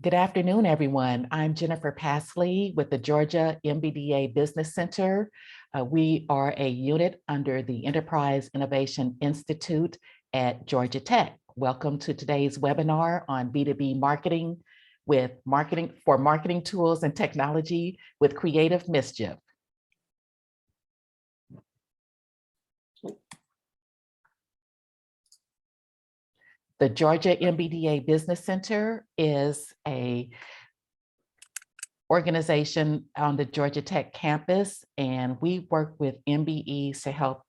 Good afternoon, everyone. I'm Jennifer Pasley with the Georgia MBDA Business Center. We are a unit under the Enterprise Innovation Institute at Georgia Tech. Welcome to today's webinar on B2B marketing with marketing tools and technology with creative mischief. The Georgia MBDA Business Center is an organization on the Georgia Tech campus, and we work with MBEs to help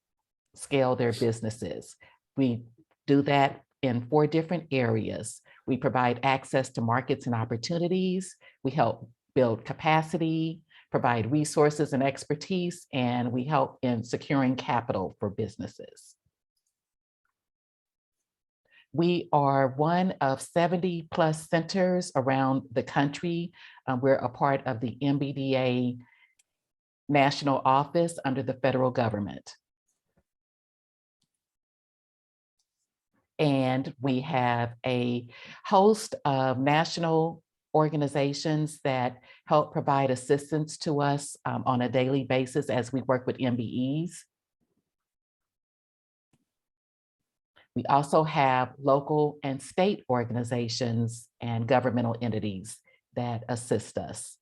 scale their businesses. We do that in 4 different areas. We provide access to markets and opportunities. We help build capacity, provide resources and expertise, and we help in securing capital for businesses. We are one of 70 plus centers around the country. We're a part of the MBDA national office under the federal government. And we have a host of national organizations that help provide assistance to us on a daily basis as we work with MBEs. We also have local and state organizations and governmental entities that assist us.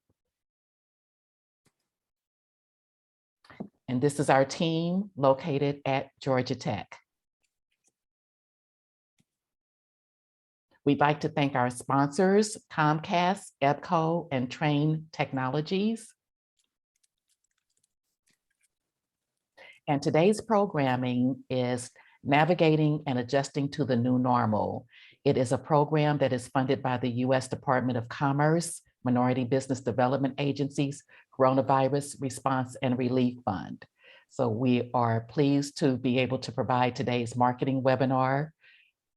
And this is our team located at Georgia Tech. We'd like to thank our sponsors, Comcast, EBCO, and Train Technologies. And today's programming is Navigating and Adjusting to the New Normal. It is a program that is funded by the U.S. Department of Commerce, Minority Business Development Agencies, Coronavirus Response and Relief Fund. So we are pleased to be able to provide today's marketing webinar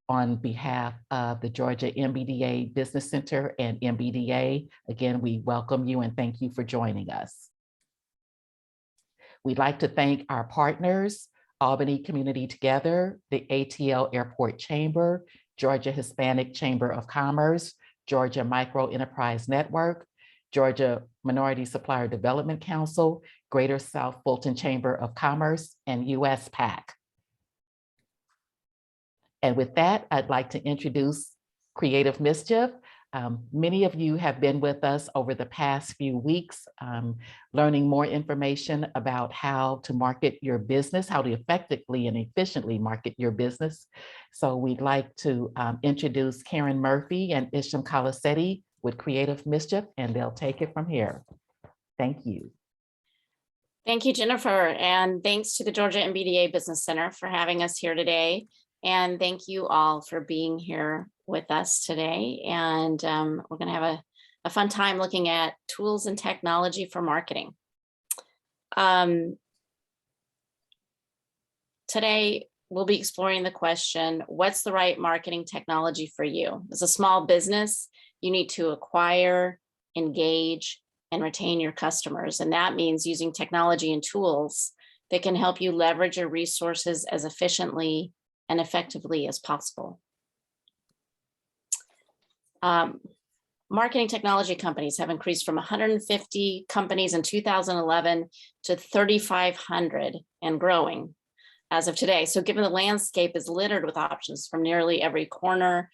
on behalf of the Georgia MBDA Business Center and MBDA. Again, we welcome you and thank you for joining us. We'd like to thank our partners, Albany Community Together, the ATL Airport Chamber, Georgia Hispanic Chamber of Commerce, Georgia Micro Enterprise Network, Georgia Minority Supplier Development Council, Greater South Fulton Chamber of Commerce, and US PAC. And with that, I'd like to introduce Creative Mischief. Many of you have been with us over the past few weeks, learning more information about how to market your business, how to effectively and efficiently market your business. So we'd like to introduce Karen Murphy and Isham Colasetti with Creative Mischief, and they'll take it from here. Thank you. Thank you, Jennifer, and thanks to the Georgia MBDA Business Center for having us here today. And thank you all for being here with us today. And we're going to have a fun time looking at tools and technology for marketing. Today, we'll be exploring the question, what's the right marketing technology for you? As a small business, you need to acquire, engage, and retain your customers. And that means using technology and tools that can help you leverage your resources as efficiently and effectively as possible. Marketing technology companies have increased from 150 companies in 2011 to 3,500 and growing as of today. So given the landscape is littered with options from nearly every corner,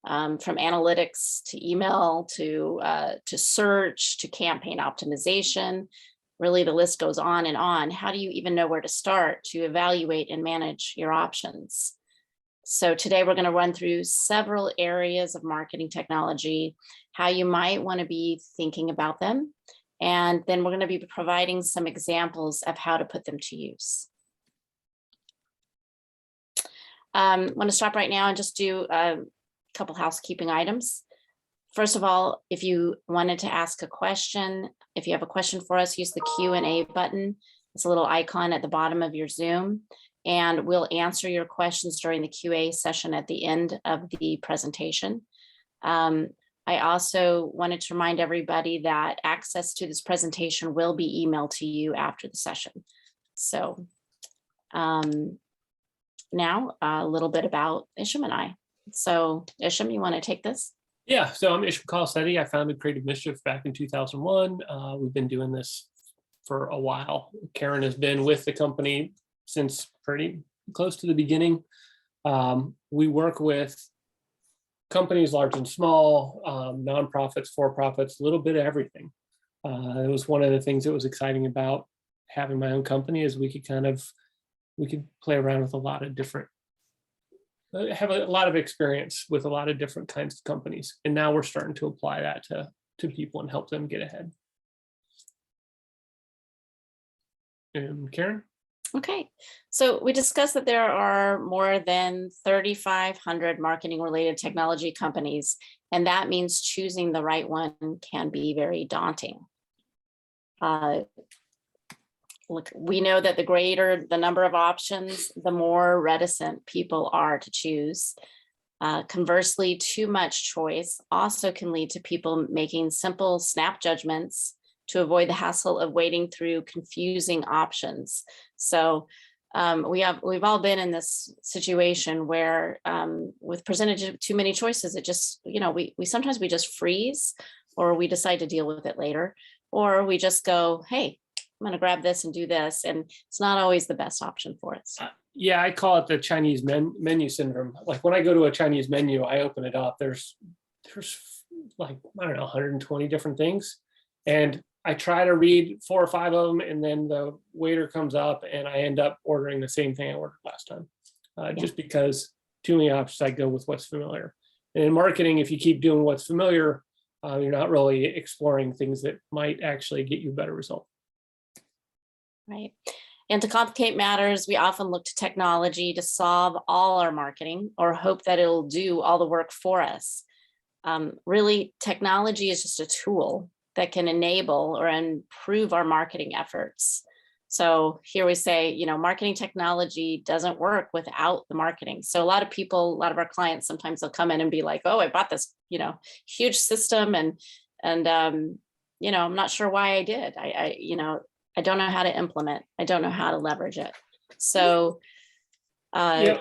from analytics to email to search to campaign optimization, really the list goes on and on. How do you even know where to start to evaluate and manage your options? So today we're going to run through several areas of marketing technology, how you might want to be thinking about them, and then we're going to be providing some examples of how to put them to use. I want to stop right now and just do a couple housekeeping items. First of all, if you wanted to ask a question, if you have a question for us, use the Q&A button. It's a little icon at the bottom of your Zoom. And we'll answer your questions during the QA session at the end of the presentation. I also wanted to remind everybody that access to this presentation will be emailed to you after the session. So now a little bit about Isham and I. So Isham, you want to take this? Yeah, so I'm Ishmael Colasetti. I founded Creative Mischief back in 2001. We've been doing this for a while. Karen has been with the company since pretty close to the beginning. We work with companies large and small, nonprofits, for-profits, a little bit of everything. It was one of the things that was exciting about having my own company is we could play around with a lot of different, have a lot of experience with a lot of different kinds of companies. And now we're starting to apply that to people and help them get ahead. And Karen? Okay, so we discussed that there are more than 3,500 marketing related technology companies, and that means choosing the right one can be very daunting. Look, we know that the greater the number of options, the more reticent people are to choose. Conversely, too much choice also can lead to people making simple snap judgments to avoid the hassle of wading through confusing options. So we've all been in this situation where with presented too many choices, it just, we sometimes we just freeze, or we decide to deal with it later, or we just go, hey, I'm going to grab this and do this. And it's not always the best option for us. Yeah, I call it the Chinese menu syndrome. Like when I go to a Chinese menu, I open it up. There's like, I don't know, 120 different things. And I try to read 4 or 5 of them, and then the waiter comes up and I end up ordering the same thing I ordered last time. Just because too many options, I go with what's familiar. And in marketing, if you keep doing what's familiar, you're not really exploring things that might actually get you a better result. Right. And to complicate matters, we often look to technology to solve all our marketing or hope that it'll do all the work for us. Really, technology is just a tool that can enable or improve our marketing efforts. So here we say, marketing technology doesn't work without the marketing. So a lot of our clients, sometimes they'll come in and be like, oh, I bought this, huge system and I'm not sure why I did. I don't know how to implement. I don't know how to leverage it. So, Sorry.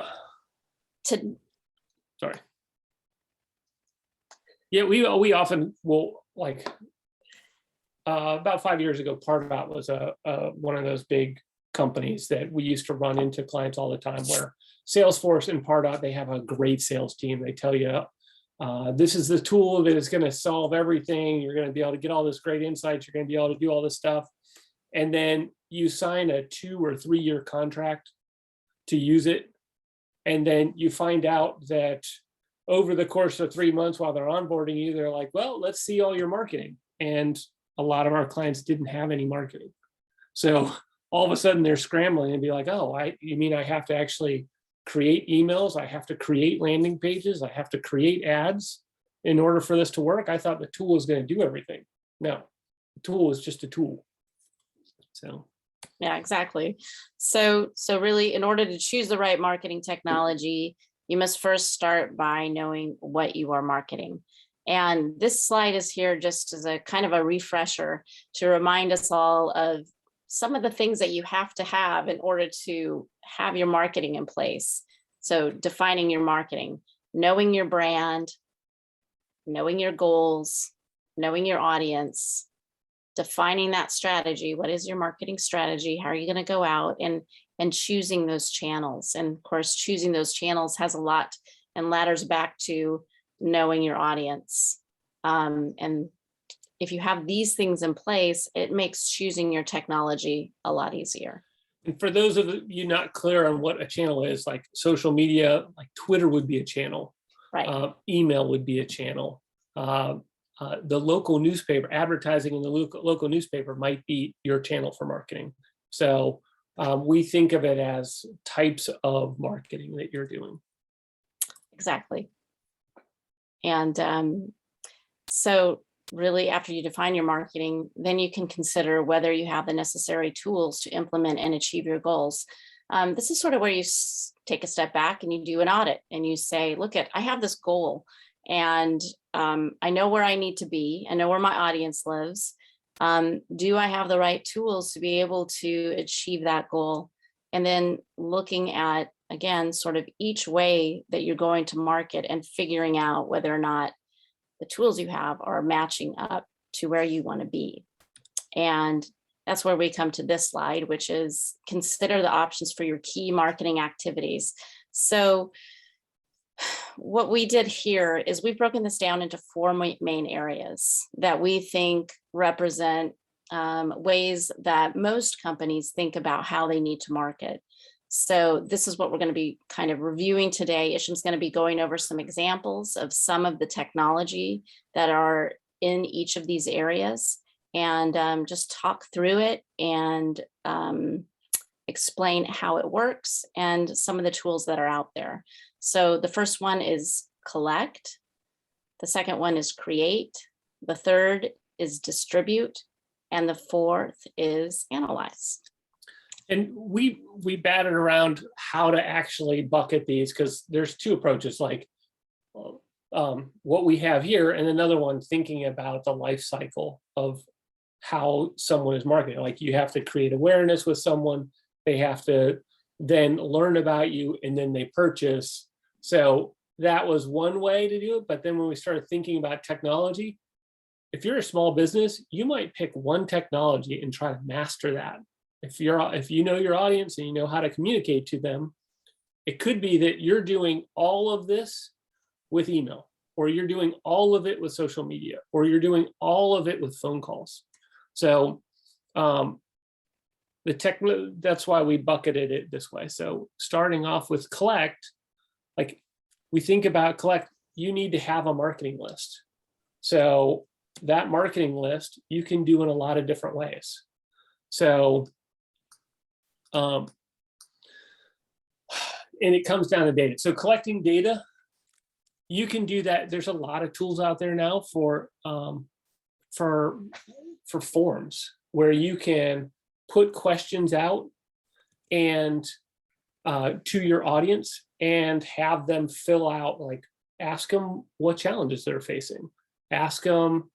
Yeah, we often will, like about 5 years ago, Pardot was one of those big companies that we used to run into clients all the time, where Salesforce and Pardot, they have a great sales team. They tell you, this is the tool that is going to solve everything. You're going to be able to get all this great insights. You're going to be able to do all this stuff. And then you sign a 2 or 3 year contract to use it. And then you find out that over the course of 3 months while they're onboarding you, they're like, well, let's see all your marketing. And a lot of our clients didn't have any marketing. So all of a sudden they're scrambling and be like, oh, you mean I have to actually create emails? I have to create landing pages. I have to create ads in order for this to work? I thought the tool was going to do everything. No, the tool is just a tool. So yeah, exactly. So really, in order to choose the right marketing technology, you must first start by knowing what you are marketing. And this slide is here just as a kind of a refresher to remind us all of some of the things that you have to have in order to have your marketing in place. So defining your marketing, knowing your brand, knowing your goals, knowing your audience, defining that strategy. What is your marketing strategy? How are you going to go out and choosing those channels? And of course, choosing those channels has a lot and ladders back to knowing your audience. And if you have these things in place, it makes choosing your technology a lot easier. And for those of you not clear on what a channel is, like social media, like Twitter would be a channel, right? Email would be a channel. The local newspaper, advertising in the local newspaper might be your channel for marketing. So we think of it as types of marketing that you're doing. Exactly. And so really, after you define your marketing, then you can consider whether you have the necessary tools to implement and achieve your goals. This is sort of where you take a step back and you do an audit and you say, look, I have this goal and I know where I need to be. I know where my audience lives. Do I have the right tools to be able to achieve that goal? And then looking at, again, sort of each way that you're going to market and figuring out whether or not the tools you have are matching up to where you want to be. And that's where we come to this slide, which is consider the options for your key marketing activities. So what we did here is we've broken this down into 4 main areas that we think represent ways that most companies think about how they need to market. So this is what we're going to be kind of reviewing today. Isham's going to be going over some examples of some of the technology that are in each of these areas, and just talk through it and explain how it works and some of the tools that are out there. So the first one is collect. The second one is create. The third is distribute. And the fourth is analyze. And we batted around how to actually bucket these, because there's 2 approaches, like what we have here, and another one thinking about the life cycle of how someone is marketing. Like, you have to create awareness with someone, they have to then learn about you, and then they purchase. So that was one way to do it. But then when we started thinking about technology, if you're a small business, you might pick one technology and try to master that. If you know your audience and you know how to communicate to them, it could be that you're doing all of this with email, or you're doing all of it with social media, or you're doing all of it with phone calls. So that's why we bucketed it this way. So starting off with collect, like we think about collect, you need to have a marketing list. So that marketing list you can do in a lot of different ways. So, and it comes down to data. So collecting data, you can do that. There's a lot of tools out there now for forms where you can put questions out and to your audience and have them fill out, like ask them what challenges they're facing, ask them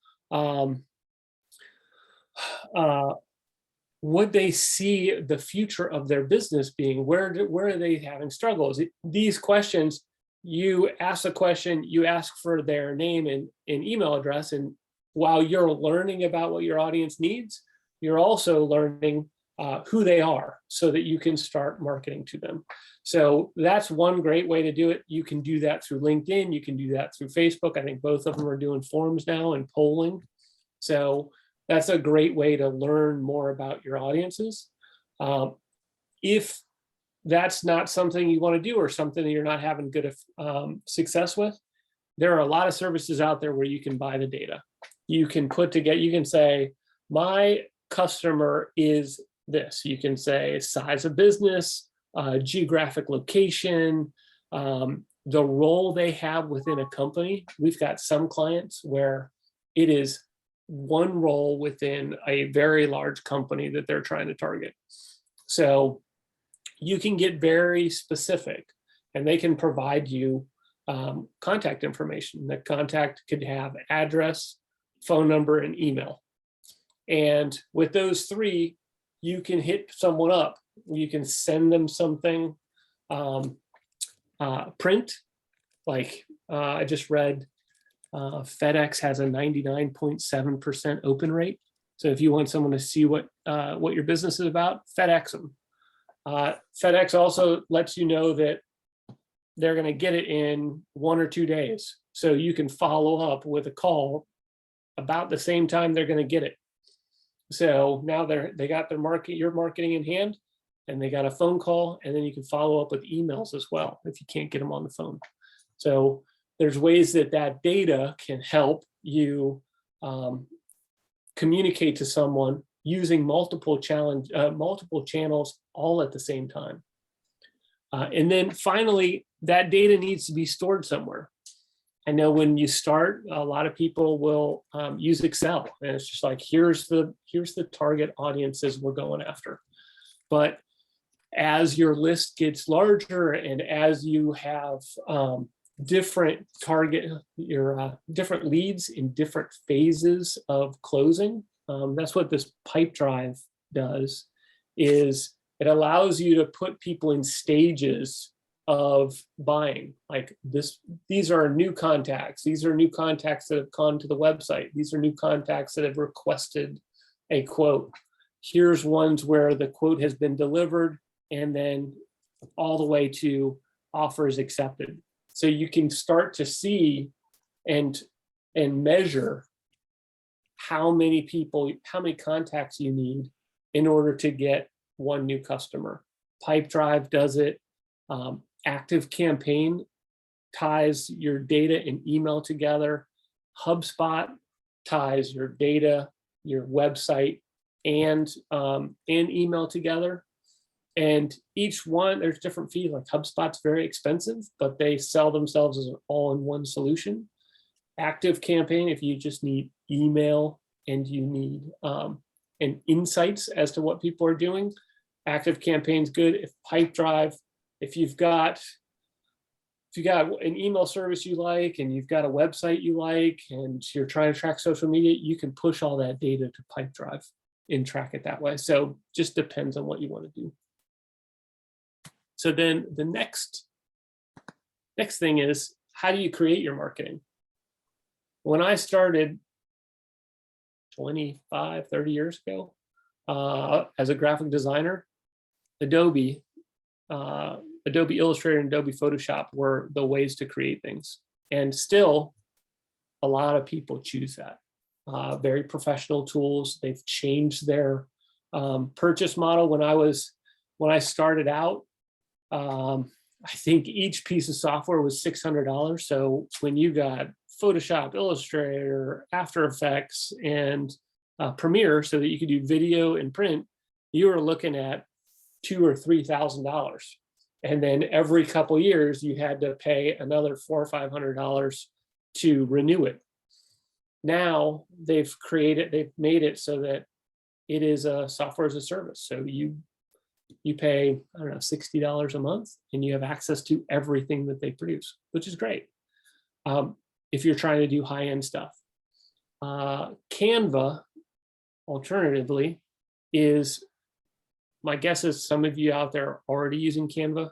would they see the future of their business being, where are they having struggles. These questions, you ask a question, you ask for their name and email address, and while you're learning about what your audience needs, you're also learning who they are so that you can start marketing to them. So that's one great way to do it. You can do that through LinkedIn. You can do that through Facebook. I think both of them are doing forums now and polling. So that's a great way to learn more about your audiences. If that's not something you want to do, or something that you're not having good success with, there are a lot of services out there where you can buy the data. You can put together, you can say, my customer is this. You can say size of business, geographic location, the role they have within a company. We've got some clients where it is one role within a very large company that they're trying to target. So you can get very specific, and they can provide you contact information. The contact could have address, phone number, and email. And with those 3, you can hit someone up. You can send them something, print. Like I just read FedEx has a 99.7% open rate. So if you want someone to see what your business is about, FedEx them. FedEx also lets you know that they're going to get it in 1 or 2 days. So you can follow up with a call about the same time they're going to get it. So now they got your marketing in hand, and they got a phone call, and then you can follow up with emails as well if you can't get them on the phone. So there's ways that data can help you communicate to someone using multiple channels all at the same time. And then finally, that data needs to be stored somewhere. I know when you start, a lot of people will use Excel, and it's just like, here's the target audiences we're going after. But as your list gets larger, and as you have different different leads in different phases of closing, that's what this pipe drive does, is it allows you to put people in stages of buying. Like these are new contacts. These are new contacts that have gone to the website. These are new contacts that have requested a quote. Here's ones where the quote has been delivered, and then all the way to offers accepted. So you can start to see and measure how many people, how many contacts you need in order to get one new customer. Pipedrive does it. Active Campaign ties your data and email together. HubSpot ties your data, your website, and email together. And each one, there's different fees. Like HubSpot's very expensive, but they sell themselves as an all-in-one solution. Active Campaign, if you just need email and you need and insights as to what people are doing, Active Campaign's good. If Pipedrive, if you've got an email service you like, and you've got a website you like, and you're trying to track social media, you can push all that data to Pipedrive and track it that way. So just depends on what you want to do. So then the next thing is, how do you create your marketing? When I started 25, 30 years ago as a graphic designer, Adobe Illustrator and Adobe Photoshop were the ways to create things. And still, a lot of people choose that. Very professional tools. They've changed their purchase model. When I started out, I think each piece of software was $600. So when you got Photoshop, Illustrator, After Effects, and Premiere, so that you could do video and print, you were looking at $2,000 or $3,000. And then every couple years, you had to pay another $400 or $500 to renew it. Now they've made it so that it is a software as a service. So you pay, I don't know, $60 a month, and you have access to everything that they produce, which is great. If you're trying to do high-end stuff. Canva, alternatively, is, my guess is some of you out there are already using Canva.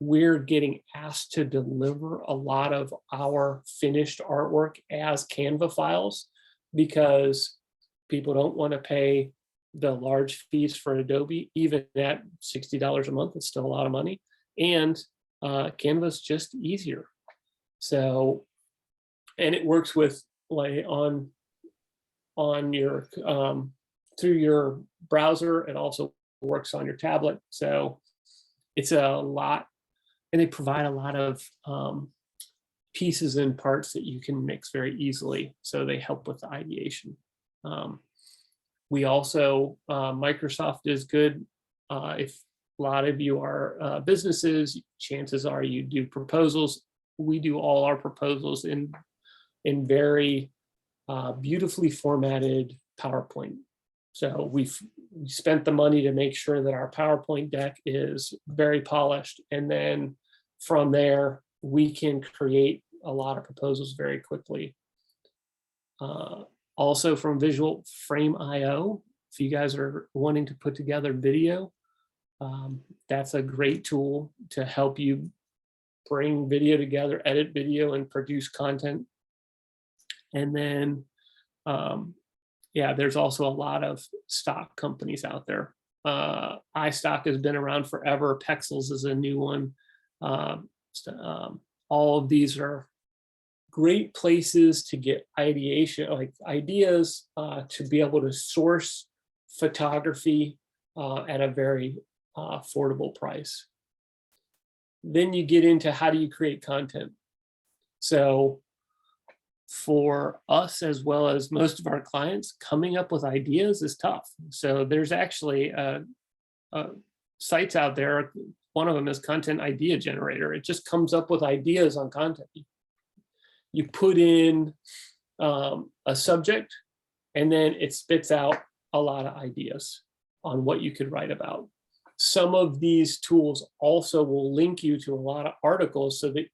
We're getting asked to deliver a lot of our finished artwork as Canva files because people don't want to pay the large fees for Adobe. Even at $60 a month, it's still a lot of money. And Canva's just easier. So, and it works with like on your through your browser. It also works on your tablet. So it's a lot, and they provide a lot of pieces and parts that you can mix very easily. So they help with the ideation. We also, Microsoft is good. If a lot of you are businesses, chances are you do proposals. We do all our proposals in very beautifully formatted PowerPoint. So we spent the money to make sure that our PowerPoint deck is very polished. And then from there, we can create a lot of proposals very quickly. Also from Visual Frame.io, if you guys are wanting to put together video, that's a great tool to help you bring video together, edit video, and produce content. And then, yeah, there's also a lot of stock companies out there. iStock has been around forever. Pexels is a new one. All of these are great places to get ideation, like ideas, to be able to source photography at a very affordable price. Then you get into, how do you create content? So for us, as well as most of our clients, coming up with ideas is tough. So there's actually sites out there. One of them is Content Idea Generator. It just comes up with ideas on content. You put in a subject, and then it spits out a lot of ideas on what you could write about. Some of these tools also will link you to a lot of articles so that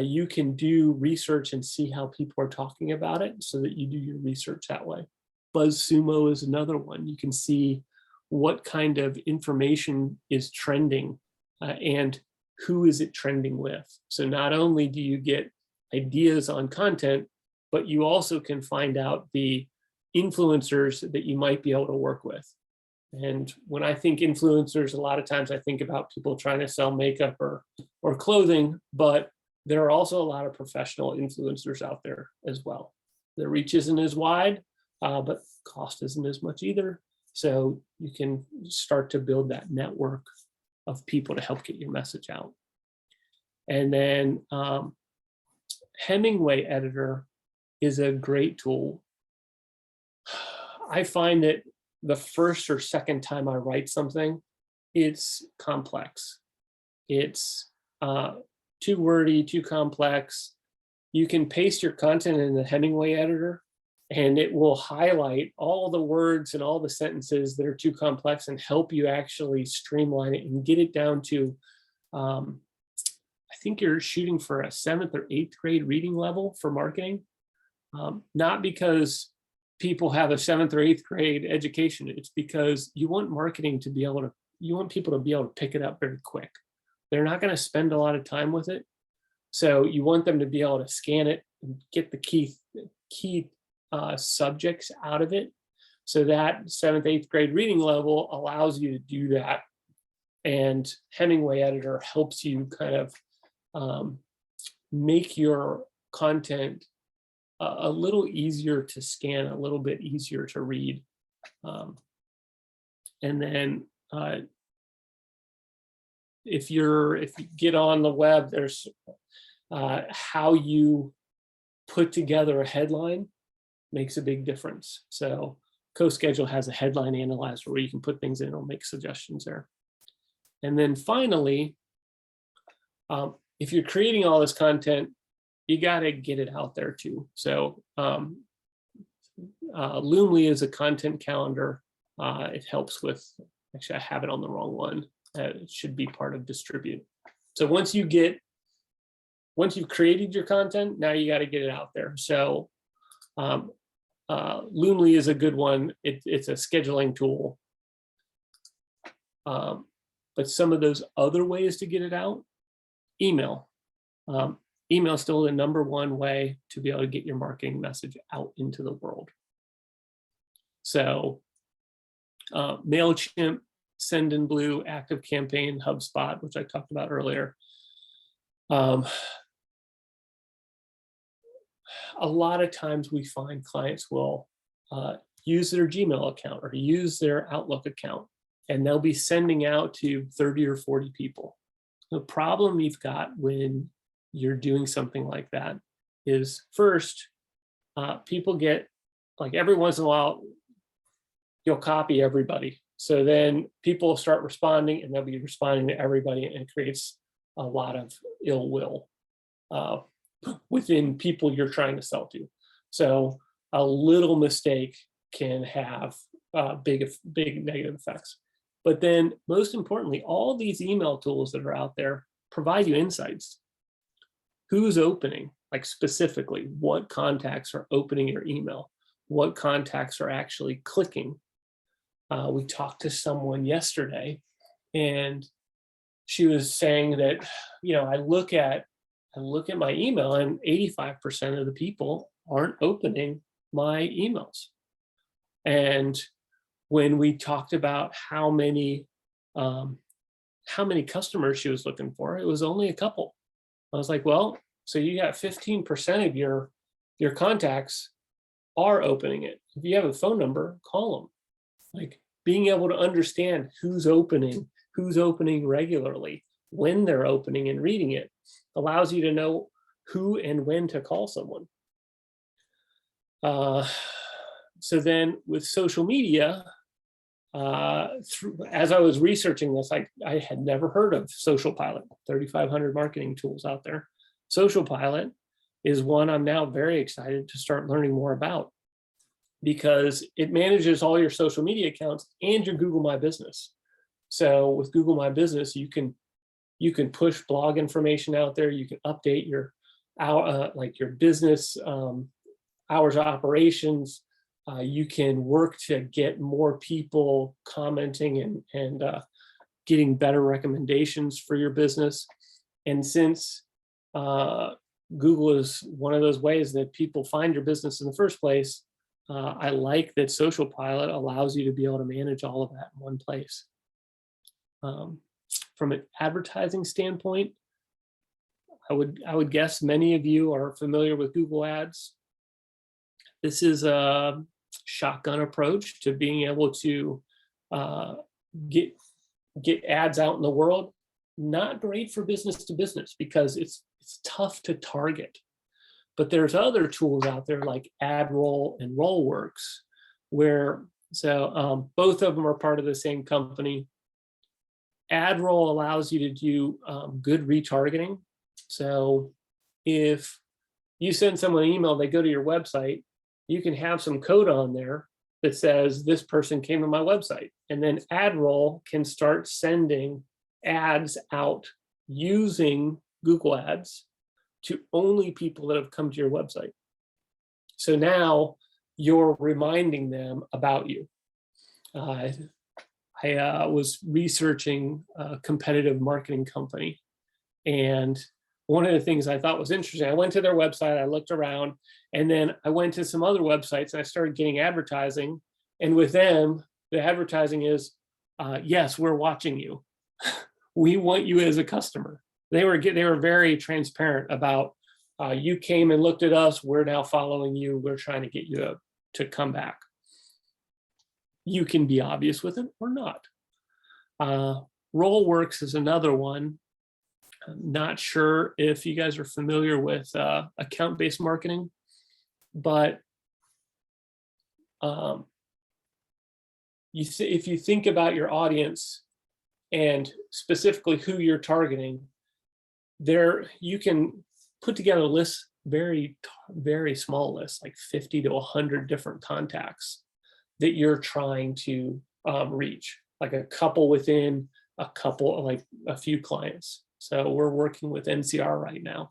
you can do research and see how people are talking about it, so that you do your research that way. BuzzSumo is another one. You can see what kind of information is trending, and who is it trending with? So not only do you get ideas on content, but you also can find out the influencers that you might be able to work with. And when I think influencers, a lot of times I think about people trying to sell makeup or clothing, but there are also a lot of professional influencers out there as well. The reach isn't as wide, but cost isn't as much either. So you can start to build that network of people to help get your message out. And then Hemingway Editor is a great tool. I find that the first or second time I write something, it's complex. It's too wordy, too complex. You can paste your content in the Hemingway Editor and it will highlight all the words and all the sentences that are too complex and help you actually streamline it and get it down to, I think you're shooting for a 7th or 8th grade reading level for marketing. Not because people have a 7th or 8th grade education, it's because you want marketing to be able to, you want people to be able to pick it up very quick. They're not going to spend a lot of time with it. So you want them to be able to scan it and get the key subjects out of it. So that 7th, 8th grade reading level allows you to do that. And Hemingway Editor helps you kind of make your content a little easier to scan, a little bit easier to read. And then if you get on the web, there's how you put together a headline makes a big difference. So CoSchedule has a headline analyzer where you can put things in, it'll make suggestions there. And then finally, if you're creating all this content, you got to get it out there too. So Loomly is a content calendar. It helps with, actually I have it on the wrong one. It should be part of Distribute. So once you've created your content, now you got to get it out there. So Loomly is a good one. It's a scheduling tool. But some of those other ways to get it out, email. Email is still the #1 way to be able to get your marketing message out into the world. So MailChimp, Sendinblue, ActiveCampaign, HubSpot, which I talked about earlier. A lot of times we find clients will use their Gmail account or use their Outlook account, and they'll be sending out to 30 or 40 people. The problem you've got when you're doing something like that is, first, people get, like, every once in a while, you'll copy everybody. So then people start responding and they'll be responding to everybody, and it creates a lot of ill will within people you're trying to sell to. So a little mistake can have big negative effects. But then most importantly, all these email tools that are out there provide you insights. Who's opening, like specifically, what contacts are opening your email? What contacts are actually clicking? We talked to someone yesterday and she was saying that, I look at my email and 85% of the people aren't opening my emails. And when we talked about how many customers she was looking for, it was only a couple. I was like, well, so you got 15% of your contacts are opening it. If you have a phone number, call them. Like, being able to understand who's opening regularly, when they're opening and reading it, allows you to know who and when to call someone. So then with social media, as I was researching this, I had never heard of Social Pilot, 3,500 marketing tools out there. Social Pilot is one I'm now very excited to start learning more about, because it manages all your social media accounts and your Google My Business. So with Google My Business, you can push blog information out there. You can update your business hours of operations. You can work to get more people commenting and getting better recommendations for your business. And since Google is one of those ways that people find your business in the first place, I like that Social Pilot allows you to be able to manage all of that in one place. From an advertising standpoint, I would guess many of you are familiar with Google Ads. This is a shotgun approach to being able to get ads out in the world. Not great for business to business because it's tough to target. But there's other tools out there like AdRoll and RollWorks, where both of them are part of the same company. AdRoll allows you to do good retargeting. So if you send someone an email, they go to your website, you can have some code on there that says this person came to my website, and then AdRoll can start sending ads out using Google Ads to only people that have come to your website. So now you're reminding them about you. I was researching a competitive marketing company, and one of the things I thought was interesting, I went to their website, I looked around, and then I went to some other websites and I started getting advertising. And with them, the advertising is, yes, we're watching you. We want you as a customer. They were very transparent about, you came and looked at us, we're now following you, we're trying to get you to come back. You can be obvious with it or not. RollWorks is another one. I'm not sure if you guys are familiar with account-based marketing, but if you think about your audience and specifically who you're targeting, you can put together lists, very, very small lists, like 50 to 100 different contacts that you're trying to reach, like a couple within a couple, like a few clients. So we're working with NCR right now.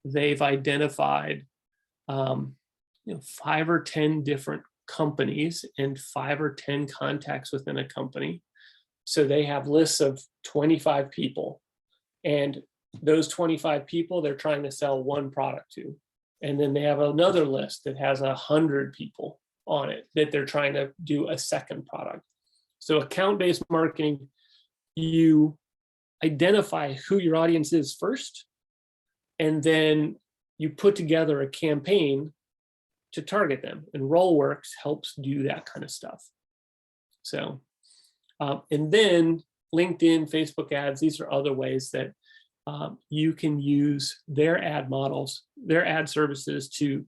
They've identified 5 or 10 different companies and 5 or 10 contacts within a company. So they have lists of 25 people, and those 25 people they're trying to sell one product to. And then they have another list that has 100 people on it that they're trying to do a second product. So account-based marketing, you identify who your audience is first, and then you put together a campaign to target them. And RollWorks helps do that kind of stuff. So, and then LinkedIn, Facebook ads, these are other ways that you can use their ad models, their ad services to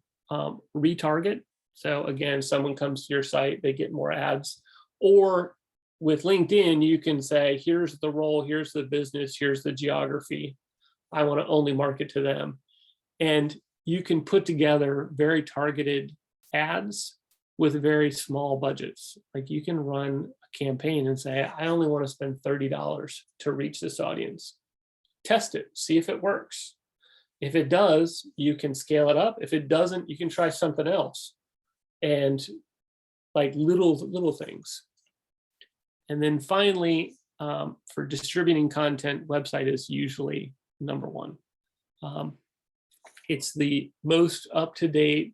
retarget. So again, someone comes to your site, they get more ads. Or with LinkedIn, you can say, here's the role, here's the business, here's the geography. I want to only market to them. And you can put together very targeted ads with very small budgets. Like you can run a campaign and say, I only want to spend $30 to reach this audience. Test it, see if it works. If it does, you can scale it up. If it doesn't, you can try something else. And like little things. And then finally, for distributing content, website is usually number one. It's the most up-to-date,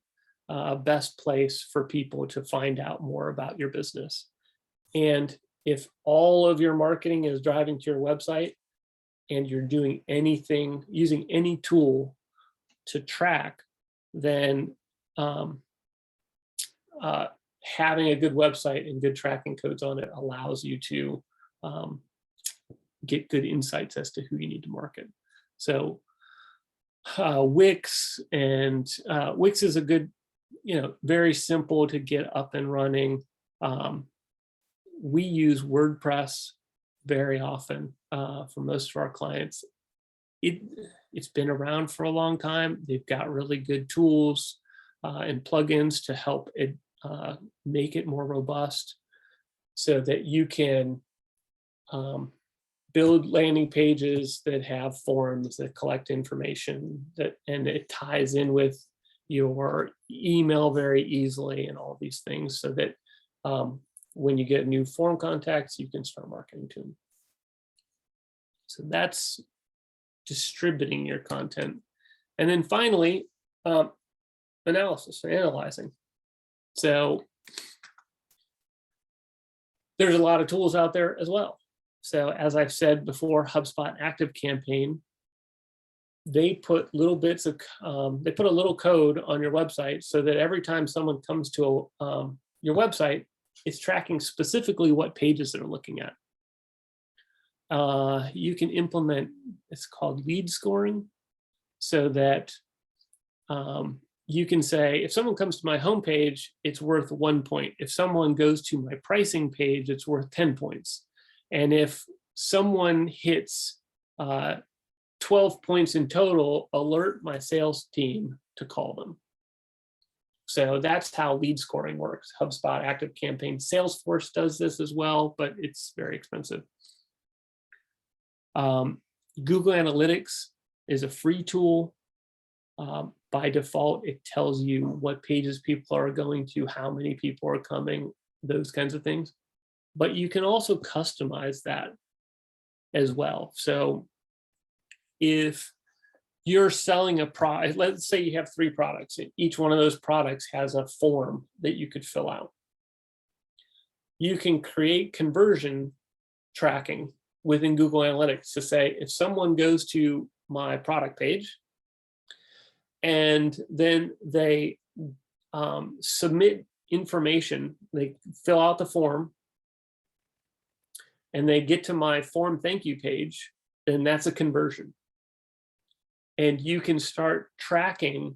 best place for people to find out more about your business. And if all of your marketing is driving to your website and you're doing anything, using any tool to track, then having a good website and good tracking codes on it allows you to get good insights as to who you need to market. So Wix is a good, very simple to get up and running. We use WordPress very often for most of our clients. It's been around for a long time. They've got really good tools and plugins to help it make it more robust so that you can build landing pages that have forms that collect information and it ties in with your email very easily and all these things so that when you get new form contacts, you can start marketing to them. So that's distributing your content. And then finally, analysis and analyzing. So there's a lot of tools out there as well. So as I've said before, HubSpot ActiveCampaign, they put little bits of, they put a little code on your website so that every time someone comes to your website, it's tracking specifically what pages they're looking at. You can implement, it's called lead scoring, so that you can say, if someone comes to my homepage, it's worth 1 point. If someone goes to my pricing page, it's worth 10 points. And if someone hits 12 points in total, alert my sales team to call them. So that's how lead scoring works. HubSpot ActiveCampaign. Salesforce does this as well, but it's very expensive. Google Analytics is a free tool. By default, it tells you what pages people are going to, how many people are coming, those kinds of things. But you can also customize that as well. So if you're selling a product, let's say you have 3 products, and each one of those products has a form that you could fill out. You can create conversion tracking within Google Analytics to say, if someone goes to my product page and then they submit information, they fill out the form, and they get to my form thank you page, then that's a conversion. And you can start tracking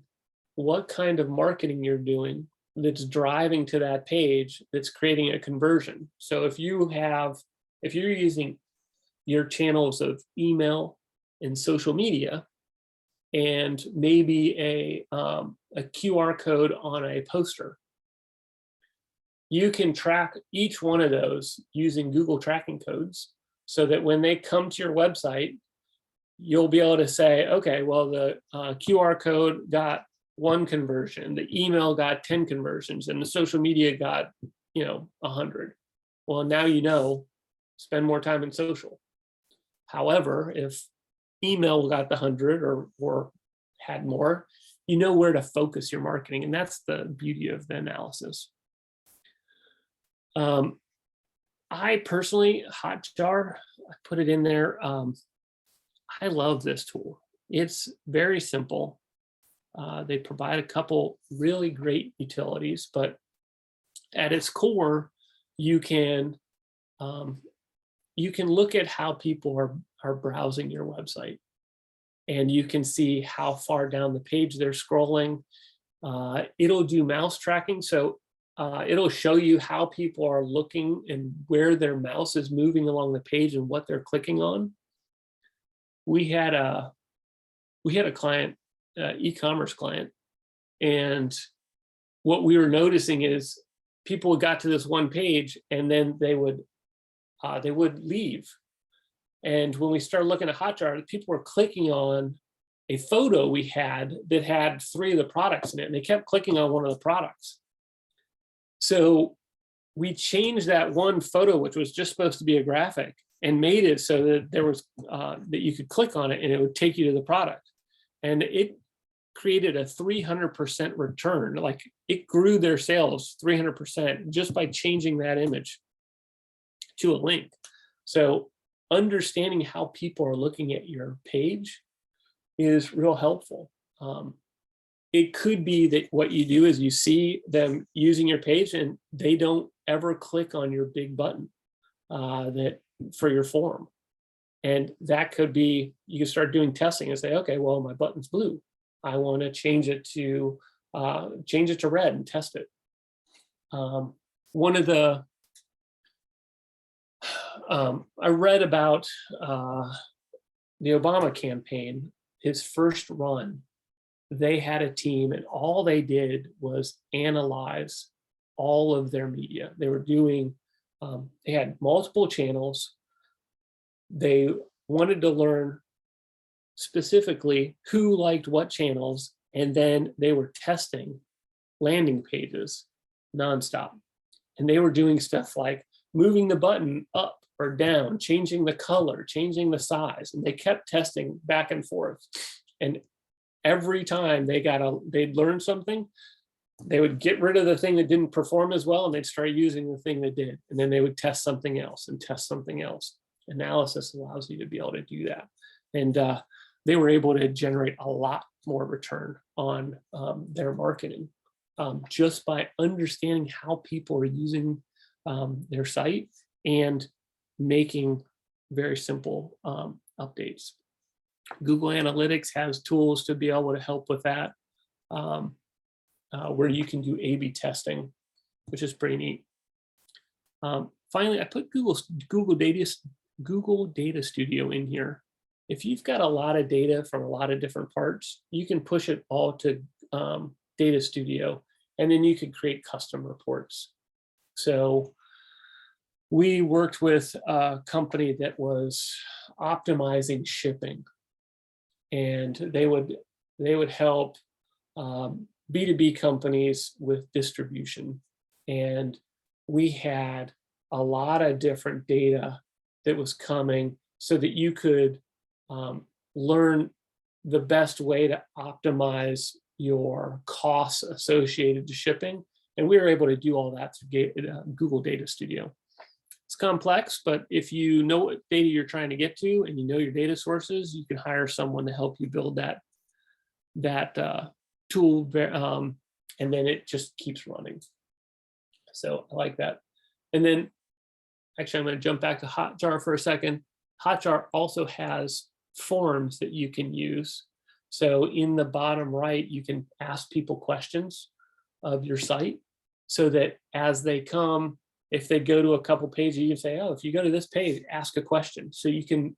what kind of marketing you're doing that's driving to that page that's creating a conversion. So if you're using your channels of email and social media, and maybe a QR code on a poster, you can track each one of those using Google tracking codes, so that when they come to your website, you'll be able to say, okay, well, the QR code got 1 conversion, the email got 10 conversions, and the social media got 100. Well, now you know, spend more time in social. However, if email got the 100 or had more, you know where to focus your marketing, and that's the beauty of the analysis. I personally, Hotjar, I put it in there. I love this tool. It's very simple. They provide a couple really great utilities, but at its core, you can look at how people are browsing your website, and you can see how far down the page they're scrolling. It'll do mouse tracking, so it'll show you how people are looking and where their mouse is moving along the page and what they're clicking on. We had a client, e-commerce client, and what we were noticing is people got to this one page and then they would leave. And when we started looking at Hotjar, people were clicking on a photo we had that had 3 of the products in it, and they kept clicking on one of the products. So we changed that one photo, which was just supposed to be a graphic, and made it so that there was that you could click on it and it would take you to the product. And it created a 300% return. Like, it grew their sales 300% just by changing that image to a link. So understanding how people are looking at your page is real helpful. It could be that what you do is you see them using your page and they don't ever click on your big button that for your form. And that could be, you can start doing testing and say, okay, well, my button's blue. I want to change it to red and test it. One of the, I read about the Obama campaign, his first run. They had a team and all they did was analyze all of their media. They were doing, they had multiple channels. They wanted to learn specifically who liked what channels, and then they were testing landing pages nonstop. And they were doing stuff like moving the button up or down, changing the color, changing the size. And they kept testing back and forth. And every time they'd learn something, they would get rid of the thing that didn't perform as well, and they'd start using the thing that did. And then they would test something else and test something else. Analysis allows you to be able to do that. And they were able to generate a lot more return on their marketing just by understanding how people are using their site and making very simple updates. Google Analytics has tools to be able to help with that, where you can do A/B testing, which is pretty neat. Finally, I put Google Data Studio in here. If you've got a lot of data from a lot of different parts, you can push it all to Data Studio, and then you can create custom reports. So we worked with a company that was optimizing shipping, and they would help B2B companies with distribution. And we had a lot of different data that was coming so that you could learn the best way to optimize your costs associated to shipping. And we were able to do all that through Google Data Studio. It's complex, but if you know what data you're trying to get to and you know your data sources, you can hire someone to help you build that tool, and then it just keeps running. So I like that. And then actually, I'm going to jump back to Hotjar for a second. Hotjar also has forms that you can use. So in the bottom right, you can ask people questions of your site so that as they come, if they go to a couple pages, you can say, oh, if you go to this page, ask a question. So you can,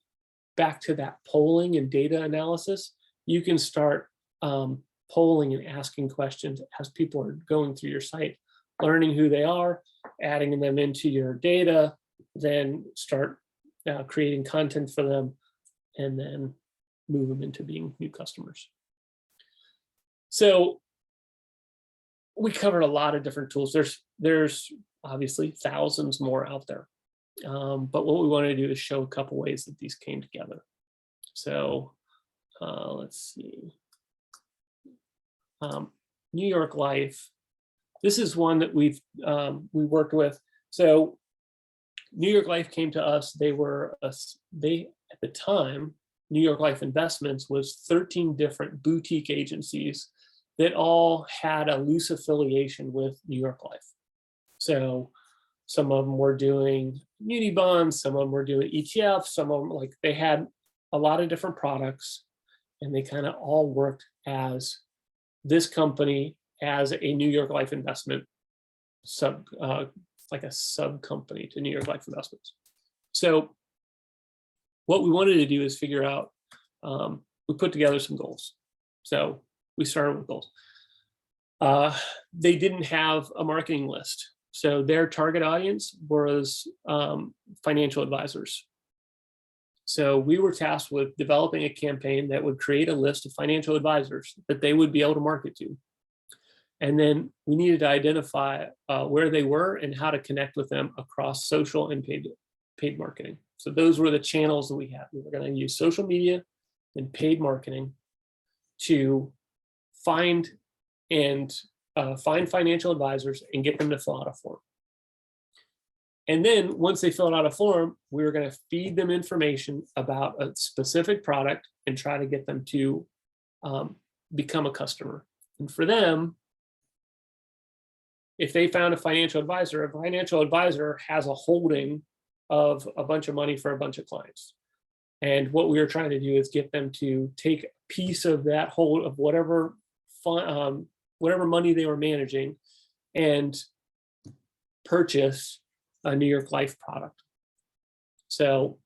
back to that polling and data analysis, you can start polling and asking questions as people are going through your site, learning who they are, adding them into your data, then start creating content for them, and then move them into being new customers. So we covered a lot of different tools. There's obviously thousands more out there. But what we want to do is show a couple ways that these came together. So let's see. New York Life. This is one that we worked with. So New York Life came to us. They at the time, New York Life Investments was 13 different boutique agencies that all had a loose affiliation with New York Life. So some of them were doing muni bonds, some of them were doing ETFs, some of them, like, they had a lot of different products, and they kind of all worked as this company as a New York Life investment like a sub company to New York Life Investments. So what we wanted to do is figure out, we put together some goals. So we started with goals. They didn't have a marketing list. So their target audience was financial advisors. So we were tasked with developing a campaign that would create a list of financial advisors that they would be able to market to. And then we needed to identify where they were and how to connect with them across social and paid marketing. So those were the channels that we had. We were going to use social media and paid marketing to find financial advisors and get them to fill out a form. And then once they filled out a form, we were going to feed them information about a specific product and try to get them to become a customer. And for them, if they found a financial advisor has a holding of a bunch of money for a bunch of clients. And what we were trying to do is get them to take a piece of that hold of whatever money they were managing and purchase a New York Life product. So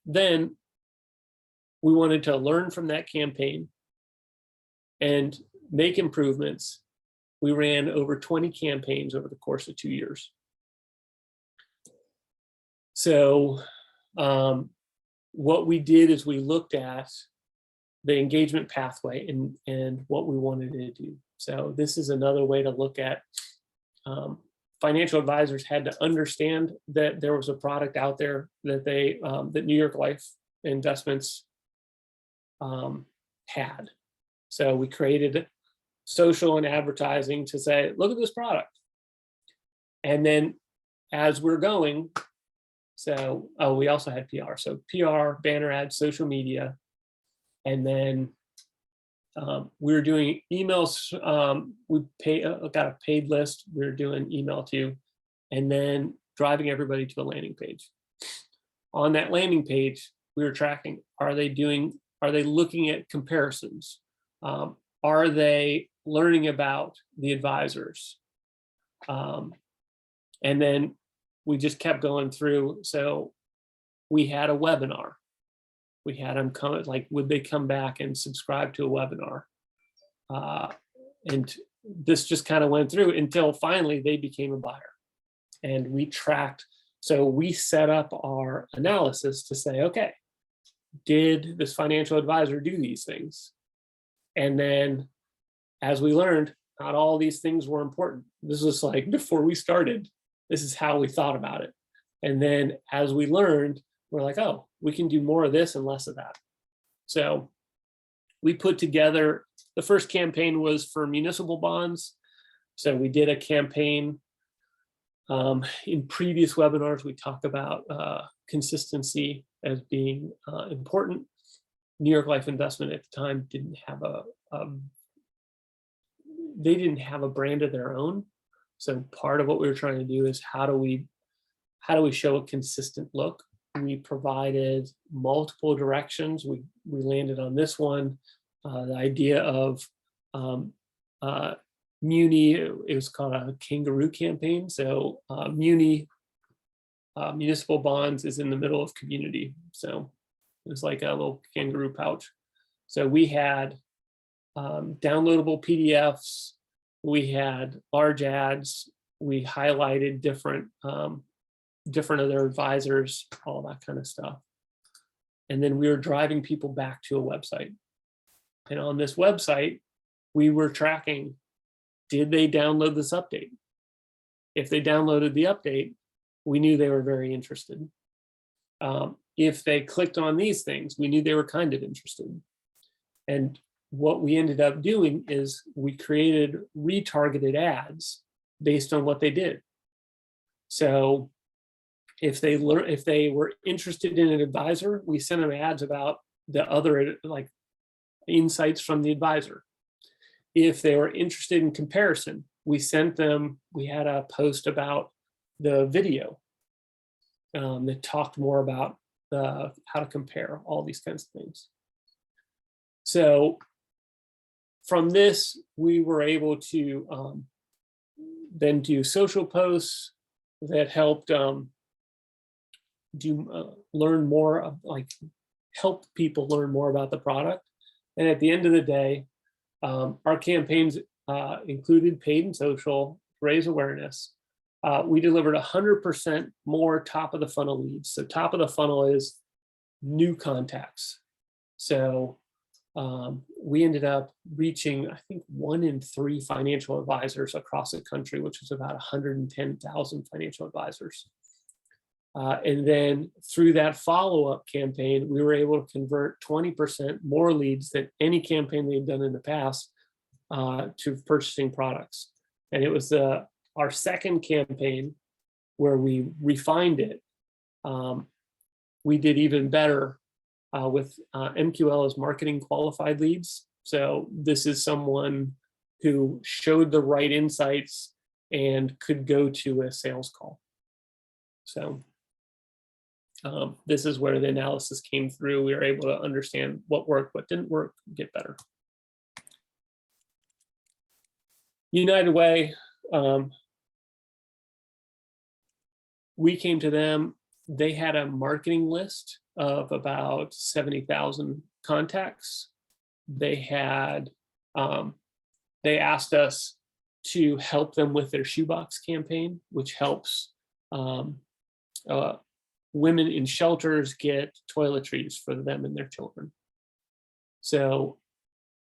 then we wanted to learn from that campaign and make improvements. We ran over 20 campaigns over the course of 2 years. So what we did is we looked at the engagement pathway and what we wanted to do. So this is another way to look at financial advisors had to understand that there was a product out there that they that New York Life Investments had. So we created social and advertising to say, look at this product. And then as we're going, so we also had PR. So PR, banner ads, social media, and then we were doing emails. We got a paid list. We were doing email too, and then driving everybody to a landing page. On that landing page, we were tracking: are they looking at comparisons? Are they learning about the advisors? And then we just kept going through. So we had a webinar. We had them come, like, would they come back and subscribe to a webinar? And this just kind of went through until finally they became a buyer. And we tracked, so we set up our analysis to say, okay, did this financial advisor do these things? And then as we learned, not all these things were important. This was like before we started, this is how we thought about it. And then as we learned, we're like, oh, we can do more of this and less of that. So we put together, the first campaign was for municipal bonds. So we did a campaign. In previous webinars, we talk about consistency as being important. New York Life Investment at the time didn't have they didn't have a brand of their own. So part of what we were trying to do is how do we show a consistent look? We provided multiple directions. We landed on this one, the idea of Muni. It was called a kangaroo campaign. So municipal bonds is in the middle of community. So it was like a little kangaroo pouch. So we had downloadable PDFs. We had large ads. We highlighted different of their advisors, all that kind of stuff. And then we were driving people back to a website. And on this website, we were tracking, did they download this update? If they downloaded the update, we knew they were very interested. If they clicked on these things, we knew they were kind of interested. And what we ended up doing is we created retargeted ads based on what they did. So if they were interested in an advisor, we sent them ads about the other, like, insights from the advisor. If they were interested in comparison, we had a post about the video that talked more about how to compare all these kinds of things. So from this, we were able to then do social posts that helped learn more, like help people learn more about the product. And at the end of the day, our campaigns included paid and social to raise awareness. We delivered 100% more top of the funnel leads. So top of the funnel is new contacts. So we ended up reaching, I think, 1 in 3 financial advisors across the country, which was about 110,000 financial advisors. And then through that follow-up campaign, we were able to convert 20% more leads than any campaign they'd done in the past to purchasing products. And it was our second campaign where we refined it. We did even better with MQL as marketing qualified leads. So this is someone who showed the right insights and could go to a sales call. So this is where the analysis came through. We were able to understand what worked, what didn't work, get better. United Way, we came to them. They had a marketing list of about 70,000 contacts. They had, they asked us to help them with their shoebox campaign, which helps women in shelters get toiletries for them and their children. So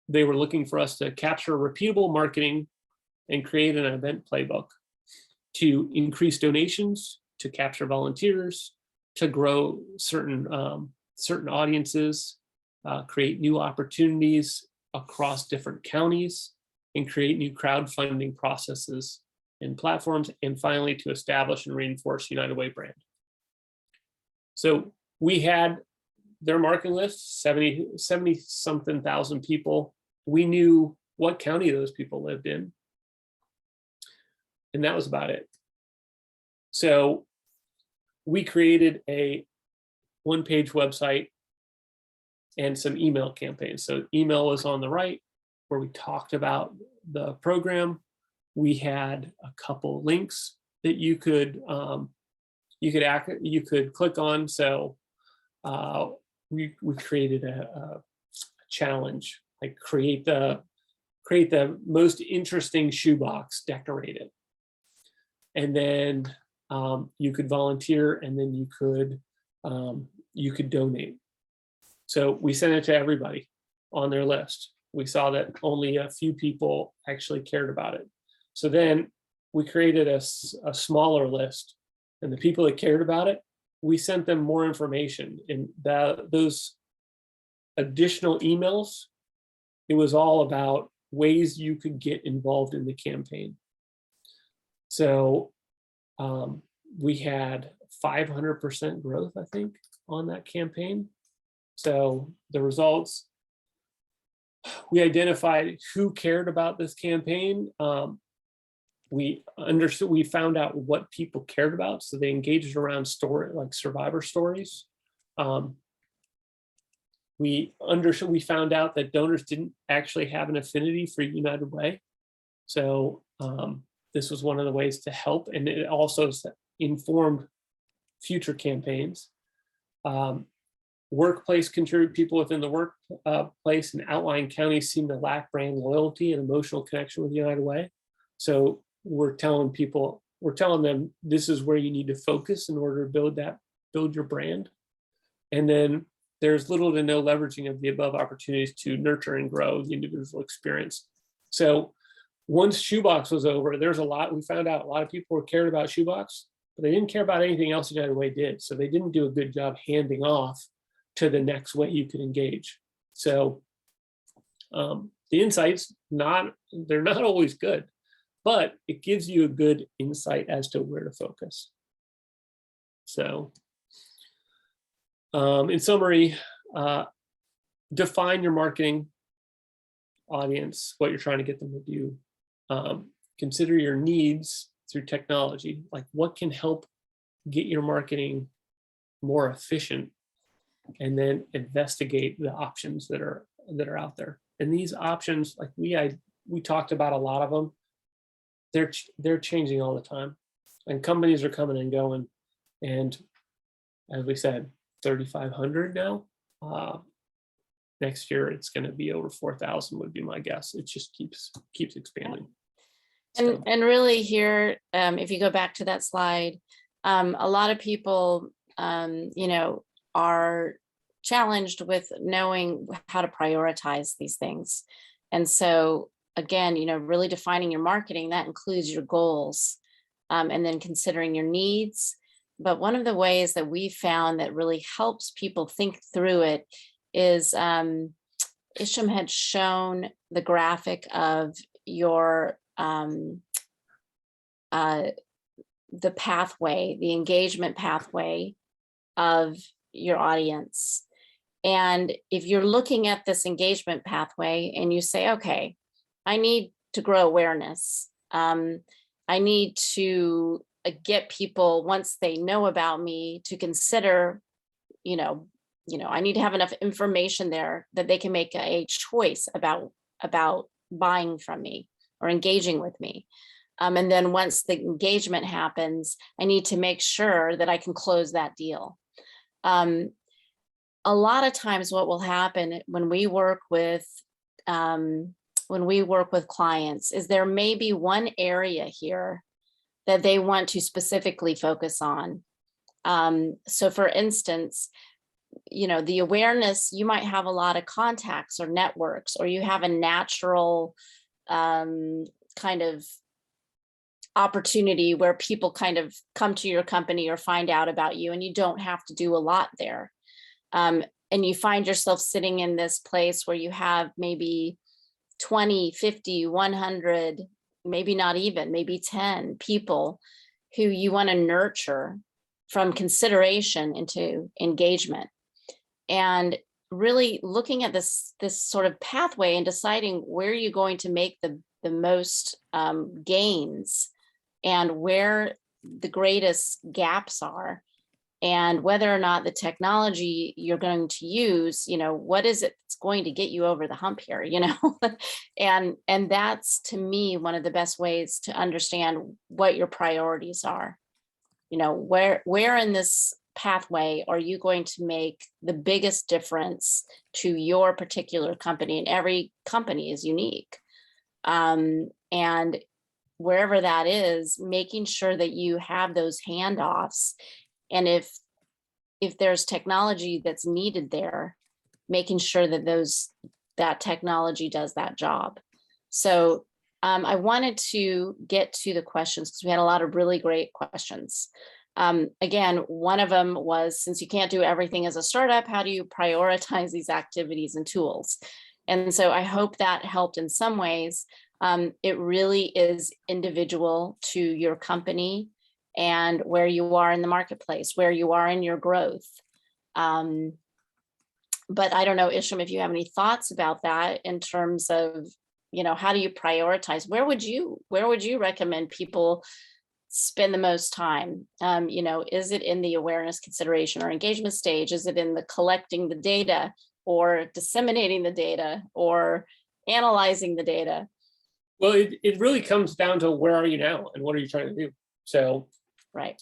they were looking for us to capture repeatable marketing and create an event playbook. to increase donations, to capture volunteers, to grow certain audiences, create new opportunities across different counties, and create new crowdfunding processes and platforms, and finally to establish and reinforce United Way brand. So we had their marketing list, 70 something thousand people. We knew what county those people lived in, and that was about it. So we created a one-page website and some email campaigns. So email was on the right, where we talked about the program. We had a couple links that you could click on. So we created a challenge, like create the most interesting shoebox, decorate it, and then you could volunteer, and then you could donate. So we sent it to everybody on their list. We saw that only a few people actually cared about it. So then we created a smaller list, and the people that cared about it, we sent them more information. And those additional emails, it was all about ways you could get involved in the campaign. So we had 500% growth, I think, on that campaign. So the results, we identified who cared about this campaign. We found out what people cared about, so they engaged around like survivor stories. We found out that donors didn't actually have an affinity for United Way. So this was one of the ways to help, and it also informed future campaigns. Workplace contribute people within the workplace and outlying counties seem to lack brand loyalty and emotional connection with United Way. So we're telling them this is where you need to focus in order to build your brand. And then there's little to no leveraging of the above opportunities to nurture and grow the individual experience. So once Shoebox was over, we found out a lot of people were cared about Shoebox, but they didn't care about anything else United Way did. So they didn't do a good job handing off to the next way you could engage. So the insights, they're not always good, but it gives you a good insight as to where to focus. So in summary, define your marketing audience, what you're trying to get them to do. Consider your needs through technology, like what can help get your marketing more efficient, and then investigate the options that are out there. And these options, like we talked about a lot of them, they're changing all the time, and companies are coming and going. And as we said, 3,500 now. Next year, it's going to be over 4,000 would be my guess. It just keeps expanding. And really here, if you go back to that slide, a lot of people, are challenged with knowing how to prioritize these things. And so again, really defining your marketing, that includes your goals, and then considering your needs. But one of the ways that we found that really helps people think through it is Isham had shown the graphic of your the pathway, the engagement pathway of your audience. And if you're looking at this engagement pathway and you say, okay, I need to grow awareness. I need to get people, once they know about me, to consider, I need to have enough information there that they can make a choice about buying from me or engaging with me. And then once the engagement happens, I need to make sure that I can close that deal. A lot of times what will happen when we work with clients is there may be one area here that they want to specifically focus on. So for instance, the awareness, you might have a lot of contacts or networks, or you have a natural kind of opportunity where people kind of come to your company or find out about you, and you don't have to do a lot there. And you find yourself sitting in this place where you have maybe 20, 50, 100, maybe not even, maybe 10 people who you want to nurture from consideration into engagement. And really looking at this sort of pathway and deciding where you're going to make the most gains and where the greatest gaps are, and whether or not the technology you're going to use, what is it that's going to get you over the hump here, and that's, to me, one of the best ways to understand what your priorities are. Where in this pathway are you going to make the biggest difference to your particular company? And every company is unique. And wherever that is, making sure that you have those handoffs. And if there's technology that's needed there, making sure that that technology does that job. So I wanted to get to the questions because we had a lot of really great questions. Again, one of them was, since you can't do everything as a startup, how do you prioritize these activities and tools? And so I hope that helped in some ways. It really is individual to your company and where you are in the marketplace, where you are in your growth. But I don't know, Isham, if you have any thoughts about that in terms of, how do you prioritize? Where would you recommend people spend the most time? Is it in the awareness, consideration, or engagement stage? Is it in the collecting the data, or disseminating the data, or analyzing the data? Well, it really comes down to where are you now and what are you trying to do? So, right.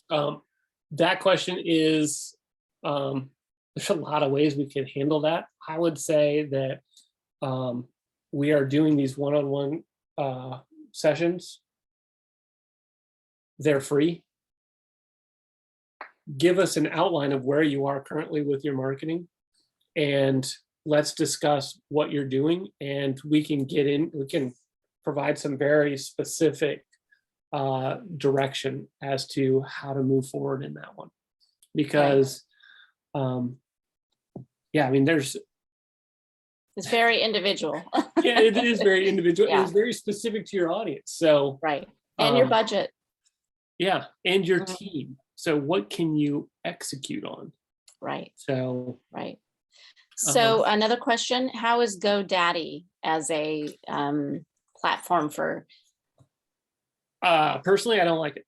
That question is, there's a lot of ways we can handle that. I would say that we are doing these one-on-one sessions. They're free. Give us an outline of where you are currently with your marketing, and let's discuss what you're doing, and we can provide some very specific direction as to how to move forward in that one. Because it's very individual. Yeah, it is very individual. Yeah. It is very specific to your audience. So right. And your budget. Yeah, and your team. So what can you execute on? Right. So right. So another question: how is GoDaddy as a platform for? Personally, I don't like it.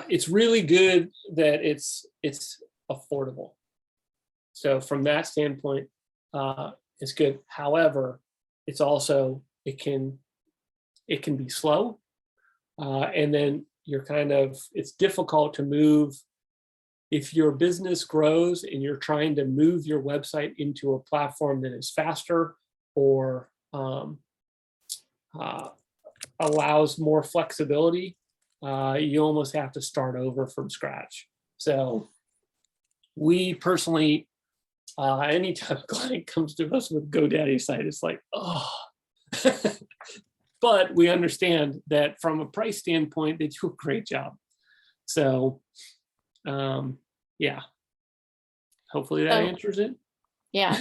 It's really good that it's affordable. So from that standpoint, it's good. However, it's also it can be slow, and then it's difficult to move. If your business grows and you're trying to move your website into a platform that is faster or allows more flexibility, you almost have to start over from scratch. So we personally, anytime a client comes to us with GoDaddy site, it's like, oh. But we understand that from a price standpoint, they do a great job. So, yeah, hopefully that answers it. Yeah.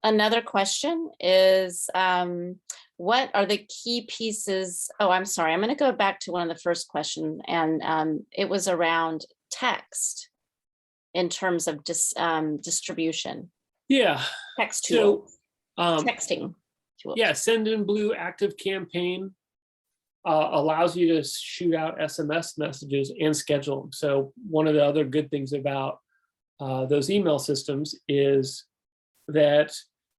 Another question is, what are the key pieces? Oh, I'm sorry. I'm going to go back to one of the first questions, and it was around text in terms of distribution. Yeah. Text tool. So, texting. Yeah, Send in Blue Active Campaign allows you to shoot out SMS messages and schedule them. So one of the other good things about those email systems is that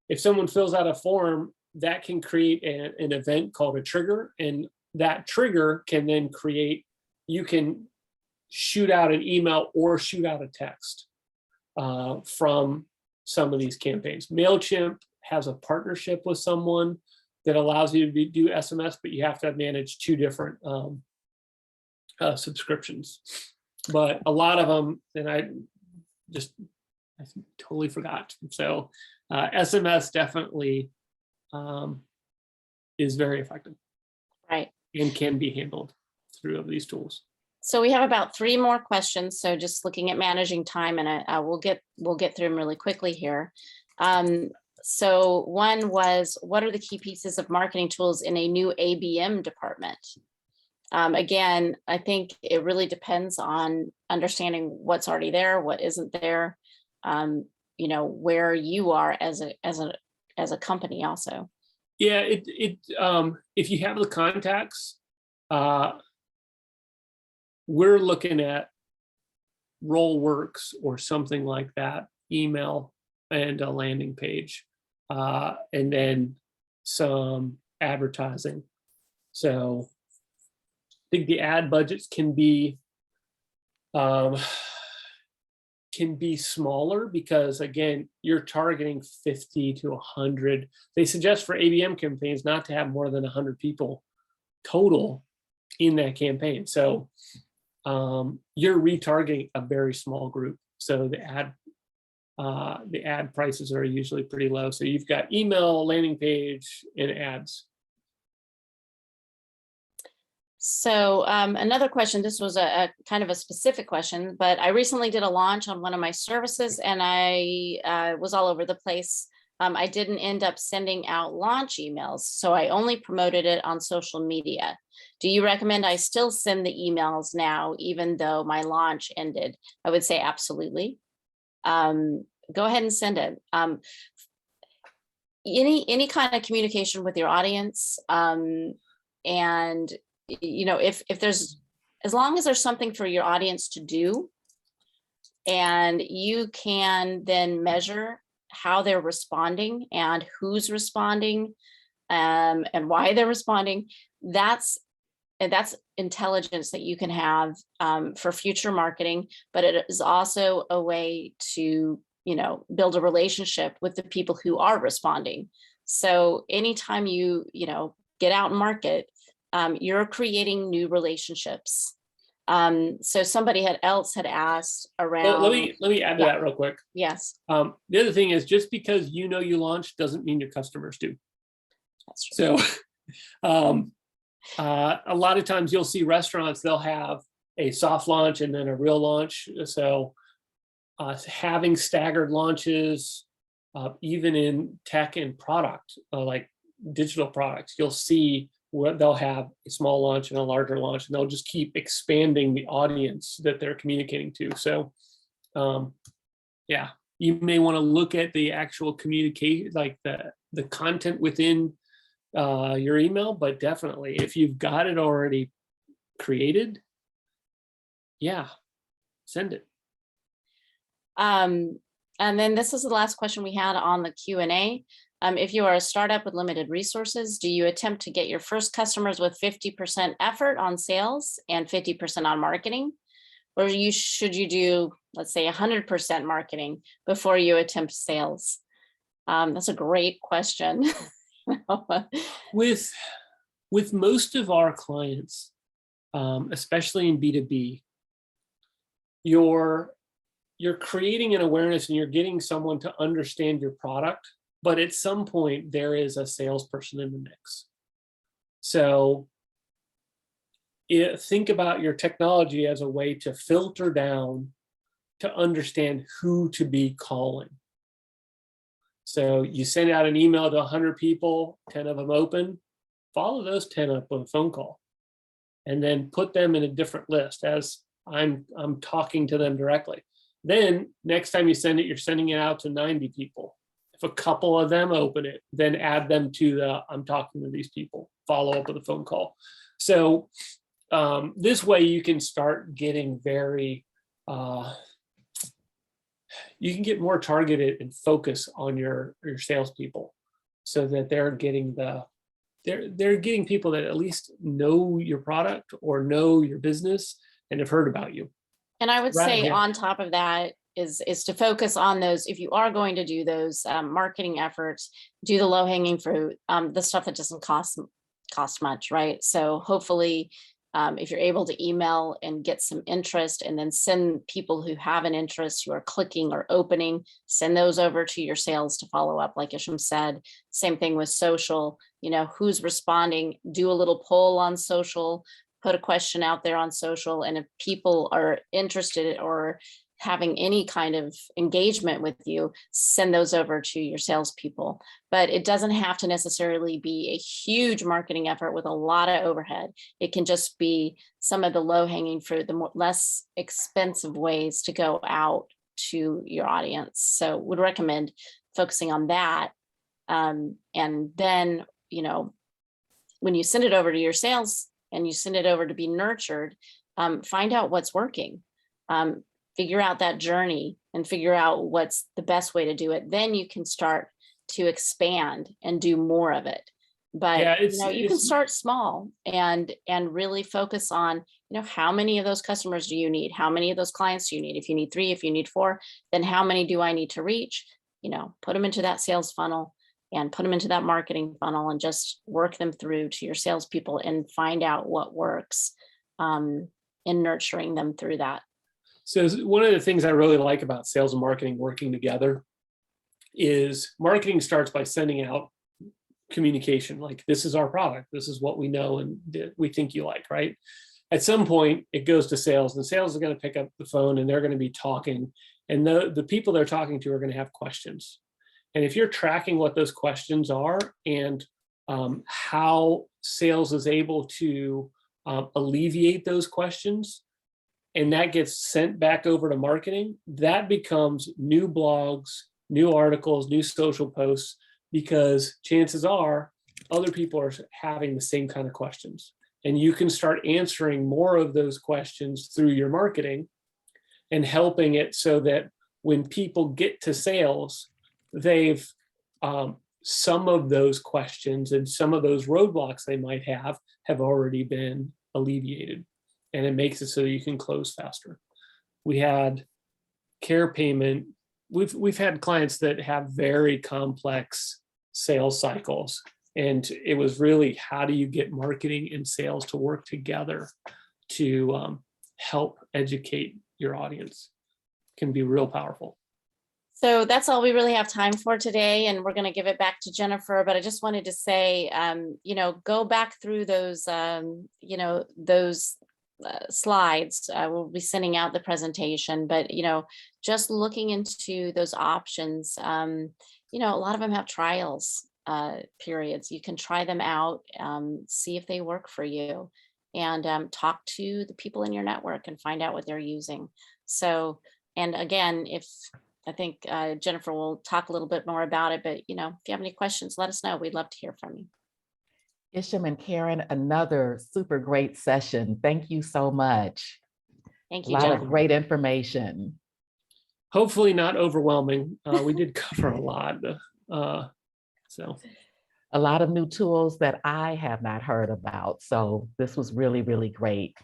if someone fills out a form, that can create an event called a trigger, and that trigger can then you can shoot out an email or shoot out a text from some of these campaigns. MailChimp has a partnership with someone that allows you to do SMS, but you have to manage two different subscriptions. But a lot of them, and I totally forgot. So SMS definitely is very effective. Right. And can be handled. through of these tools. So we have about 3 more questions. So just looking at managing time, and we'll get through them really quickly here. So one was, what are the key pieces of marketing tools in a new ABM department? Again, I think it really depends on understanding what's already there, what isn't there, where you are as a company also. Yeah, if you have the contacts, we're looking at Rollworks or something like that, email and a landing page, and then some advertising. So I think the ad budgets can be smaller because, again, you're targeting 50 to 100. They suggest for ABM campaigns not to have more than 100 people total in that campaign. So you're retargeting a very small group. So the ad prices are usually pretty low. So you've got email, landing page, and ads. So another question, this was a kind of a specific question, but I recently did a launch on one of my services and I was all over the place. I didn't end up sending out launch emails, so I only promoted it on social media. Do you recommend I still send the emails now, even though my launch ended? I would say absolutely. Go ahead and send it. Any kind of communication with your audience, and if there's, as long as there's something for your audience to do, and you can then measure how they're responding and who's responding, and why they're responding, that's intelligence that you can have for future marketing. But it is also a way to build a relationship with the people who are responding. So anytime you get out and market, you're creating new relationships. So somebody else had asked around. Well, let me add to that real quick. Yes. The other thing is, just because you launched doesn't mean your customers do. That's true. So a lot of times you'll see restaurants, they'll have a soft launch and then a real launch. So having staggered launches, even in tech and product, like digital products, you'll see where they'll have a small launch and a larger launch, and they'll just keep expanding the audience that they're communicating to. So yeah, you may want to look at the actual communication, like the content within your email, but definitely if you've got it already created, yeah, send it. And then this is the last question we had on the Q&A. If you are a startup with limited resources, do you attempt to get your first customers with 50% effort on sales and 50% on marketing? Or should you do, let's say, 100% marketing before you attempt sales? That's a great question. With most of our clients, especially in B2B, you're creating an awareness and you're getting someone to understand your product, but at some point there is a salesperson in the mix. So think about your technology as a way to filter down to understand who to be calling. So you send out an email to 100 people, 10 of them open, follow those 10 up with a phone call, and then put them in a different list as I'm talking to them directly. Then next time you send it, you're sending it out to 90 people. If a couple of them open it, then add them to the I'm talking to these people, follow up with a phone call. So this way you can start getting very, you can get more targeted and focus on your salespeople, so that they're getting they're getting people that at least know your product or know your business and have heard about you. And I would say on top of that is to focus on those. If you are going to do those marketing efforts, do the low hanging fruit, the stuff that doesn't cost much, right? So hopefully, if you're able to email and get some interest, and then send people who have an interest, who are clicking or opening, send those over to your sales to follow up, like Isham said. Same thing with social, who's responding, do a little poll on social. put a question out there on social, and if people are interested or having any kind of engagement with you, send those over to your salespeople. But it doesn't have to necessarily be a huge marketing effort with a lot of overhead. It can just be some of the low hanging fruit, the less expensive ways to go out to your audience. So would recommend focusing on that. And then, when you send it over to your sales and you send it over to be nurtured, find out what's working. Figure out that journey and figure out what's the best way to do it. Then you can start to expand and do more of it. But Yeah, you can start small and really focus on, how many of those customers do you need? How many of those clients do you need? If you need 3, if you need 4, then how many do I need to reach? Put them into that sales funnel and put them into that marketing funnel and just work them through to your salespeople and find out what works in nurturing them through that. So one of the things I really like about sales and marketing working together is marketing starts by sending out communication, like, this is our product, this is what we know and we think you like, right? At some point it goes to sales, and sales is going to pick up the phone and they're going to be talking, and the people they're talking to are going to have questions. And if you're tracking what those questions are and how sales is able to alleviate those questions, and that gets sent back over to marketing, that becomes new blogs, new articles, new social posts, because chances are other people are having the same kind of questions. And you can start answering more of those questions through your marketing and helping it so that when people get to sales, they've some of those questions and some of those roadblocks they might have already been alleviated. And it makes it so you can close faster. We had care payment. We've had clients that have very complex sales cycles. And it was really, how do you get marketing and sales to work together to help educate your audience? Can be real powerful. So that's all we really have time for today, and we're going to give it back to Jennifer. But I just wanted to say, go back through those, those slides. We'll be sending out the presentation, but just looking into those options. A lot of them have trials periods. You can try them out, see if they work for you, and talk to the people in your network and find out what they're using. So, and again, I think Jennifer will talk a little bit more about it, but if you have any questions, let us know. We'd love to hear from you. Isham and Karen, another super great session. Thank you so much. Thank you, A lot Jennifer. of great information. Hopefully not overwhelming. We did cover a lot. So a lot of new tools that I have not heard about. So this was really, really great.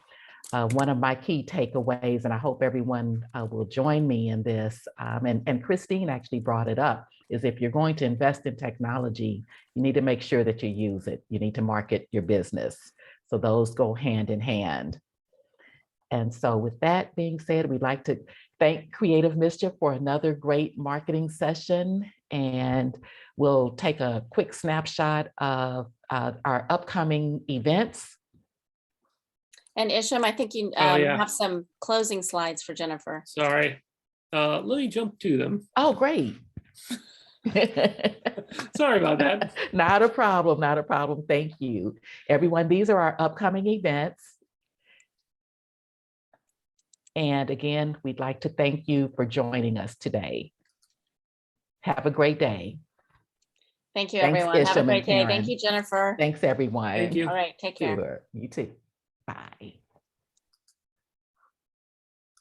One of my key takeaways, and I hope everyone will join me in this, and Christine actually brought it up, is if you're going to invest in technology, you need to make sure that you use it. You need to market your business. So those go hand in hand. And so with that being said, we'd like to thank Creative Mischief for another great marketing session. And we'll take a quick snapshot of our upcoming events. And Isham, I think you have some closing slides for Jennifer. Sorry. Let me jump to them. Oh, great. Sorry about that. Not a problem, not a problem. Thank you. Everyone, these are our upcoming events. And again, we'd like to thank you for joining us today. Have a great day. Thank you, everyone. Have a great day. Thank you, Jennifer. Thanks, everyone. Thank you. All right, take care. Sure. You too. Bye.